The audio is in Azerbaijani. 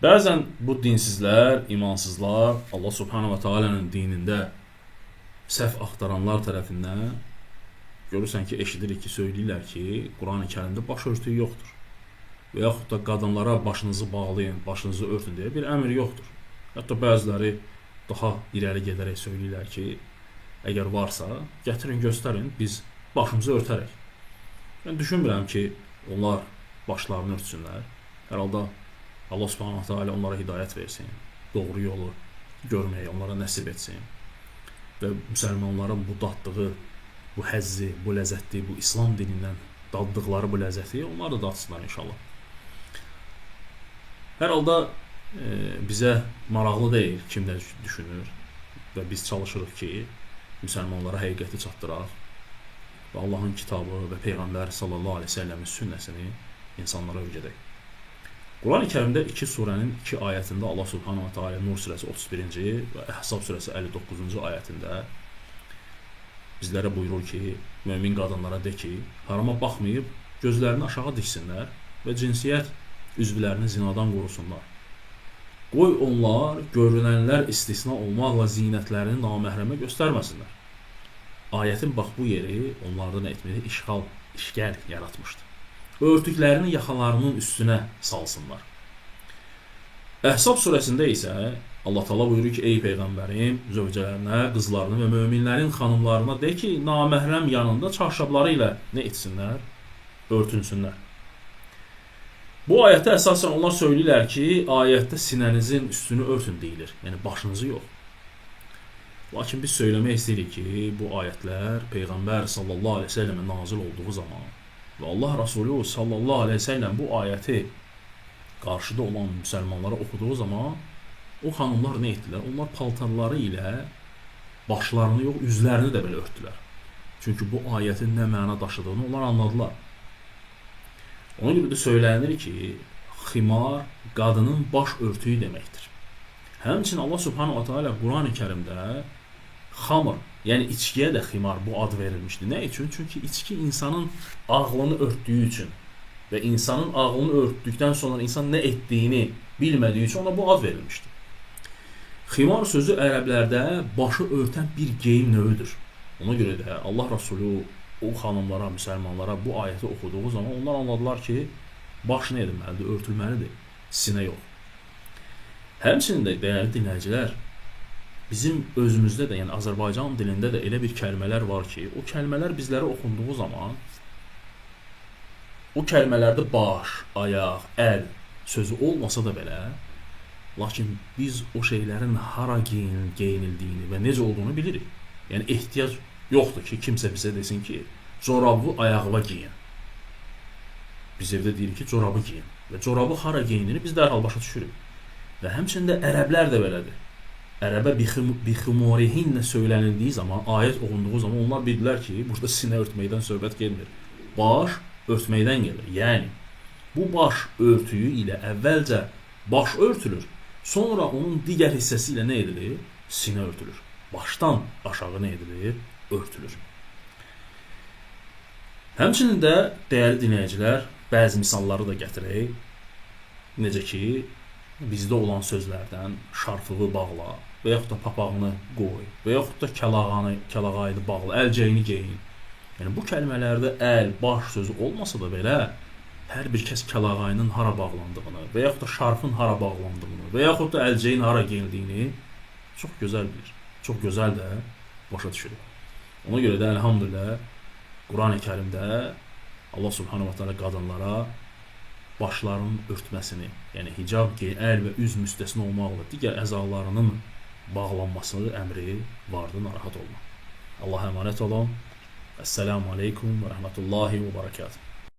Bəzən bu dinsizlər, imansızlar Allah Subhanahu va Taala'nın dinində səhv axtaranlar tərəfindən görürsən ki, eşidirik ki, söyləyirlər ki, Qurani-Kərimdə başörtüyü yoxdur. Və yaxud da qadınlara başınızı bağlayın, başınızı örtün deyə bir əmr yoxdur. Hətta bəziləri daha irəli gedərək söyləyirlər ki, əgər varsa, gətirin, göstərin, biz başımızı örtərək. Mən düşünmürəm ki, onlar başlarını örtsünlər. Hər halda Allah Subhanahu Taala onlara hidayət versin, doğru yolu görməyi onlara nəsib etsin və müsəlmanların bu daddığı, bu həzzi, bu ləzzəti, bu İslam dinindən daddıqları bu ləzzəti onlar da dadsınlar inşallah. Hər halda bizə maraqlı deyil kim nə düşünür və biz çalışırıq ki, müsəlmanlara həqiqəti çatdıraq və Allahın kitabı və Peyğəmbər sallallahu aleyhi ve sellemin sünnəsini insanlara öyrədək. Qurani-Kərimdə 2 surənin 2 ayətində Allah Subhanahu wa Taala Nur surəsi 31-ci və Əhzab surəsi 59-cu ayətində bizlərə buyurur ki, mömin qadınlara de ki, harama baxmayıb gözlərini aşağı diksinlər və cinsiyyət üzvlərini zinadan qorusunlar. Qoy onlar görünənlər istisna olmaqla zinətlərini naməhrəmə göstərməsinlər. Ayətin bax bu yeri onlardan etməli işgəl yaratmışdı. Örtüklərini yaxalarının üstünə salsınlar. Əhzab surəsində isə Allah Taala buyurur ki, ey Peyğəmbərim, zövcələrinə, qızlarına və möminlərin xanımlarına de ki, naməhrəm yanında çarşabları ilə nə etsinlər? Örtünsünlər. Bu ayətdə əsasən onlar söyləyirlər ki, ayətdə sinənizin üstünü örtün deyilir, yəni başınızı yox. Lakin biz söyləmək istəyirik ki, bu ayətlər Peyğəmbər sallallahu aleyhi ve sellemə nazil olduğu zaman və Allah Rasulü sallallahu aleyhi ve sellem bu ayəti qarşıda olan müsəlmanlara oxuduğu zaman o xanımlar nə etdilər? Onlar paltarları ilə başlarını yox, üzlərini də belə örtdülər. Çünki bu ayətin nə məna daşıdığını onlar anladılar. Ona görə də söylənilir ki, ximar qadının baş örtüyü deməkdir. Həmçinin Allah Subhanahu wa Taala Qurani-Kərimdə xamr, yəni içkiyə də ximar bu ad verilmişdi. Nə üçün? Çünki içki insanın ağlını örtdüyü üçün və insanın ağlını örtdükdən sonra insan nə etdiyini bilmədiyi üçün ona bu ad verilmişdi. Ximar sözü ərəblərdə başı örtən bir geyim növüdür. Ona görə də Allah Rasulü o xanımlara, müsəlmanlara bu ayəti oxuduğu zaman onlar anladılar ki, baş nə edilməlidir? Örtülməlidir, sinə yox. Həmçinin də dəyərli dinləyicilər, bizim özümüzdə də, yəni Azərbaycan dilində də elə bir kəlmələr var ki, o kəlmələr bizlərə oxunduğu zaman o kəlmələrdə baş, ayaq, əl sözü olmasa da belə, lakin biz o şeylərin hara geyinildiyini və necə olduğunu bilirik. Yəni ehtiyac yoxdur ki, kimsə bizə desin ki, corabı ayağıma giyin. Biz evdə deyirik ki, corabı giyin və corabı hara geyindiğini biz dərhal başa düşürük. Və həmçində ərəblər də belədir. Ərəbə bixumurihinlə söylənildiyi zaman, ayət oxunduğu zaman onlar bildilər ki, burada sinə örtməkdən söhbət gelmir. Baş örtməkdən gelir. Yəni, bu baş örtüyü ilə əvvəlcə baş örtülür, sonra onun digər hissəsi ilə nə edilir? Sinə örtülür. Başdan aşağı nə edilir? Örtülür. Həmçinin də dəyərli dinləyicilər, bəzi misalları da gətirək. Necə ki, bizdə olan sözlərdən şarfığı bağla və yaxud da papağını qoy və yaxud da kəlağayını bağla, əlcəyini geyin. Yəni bu kəlmələrdə əl, baş sözü olmasa da belə, hər bir kəs kəlağayının hara bağlandığını və yaxud da şarfın hara bağlandığını və yaxud da əlcəyin hara geyildiyini çox gözəl bilir. Çox gözəl də başa düşürük. Ona görə də elhamdülillah Qurani-Kərimdə Allah Subhanahu wa Taala qadınlara başlarının örtməsini, yəni hicab, əl və üz müstəsna olmaqla digər əzalarının bağlanması əmri vardı, narahat olma. Allah'a emanet olun. Esselamu Aleyküm və Rəhmətullahi və Barakatuhu.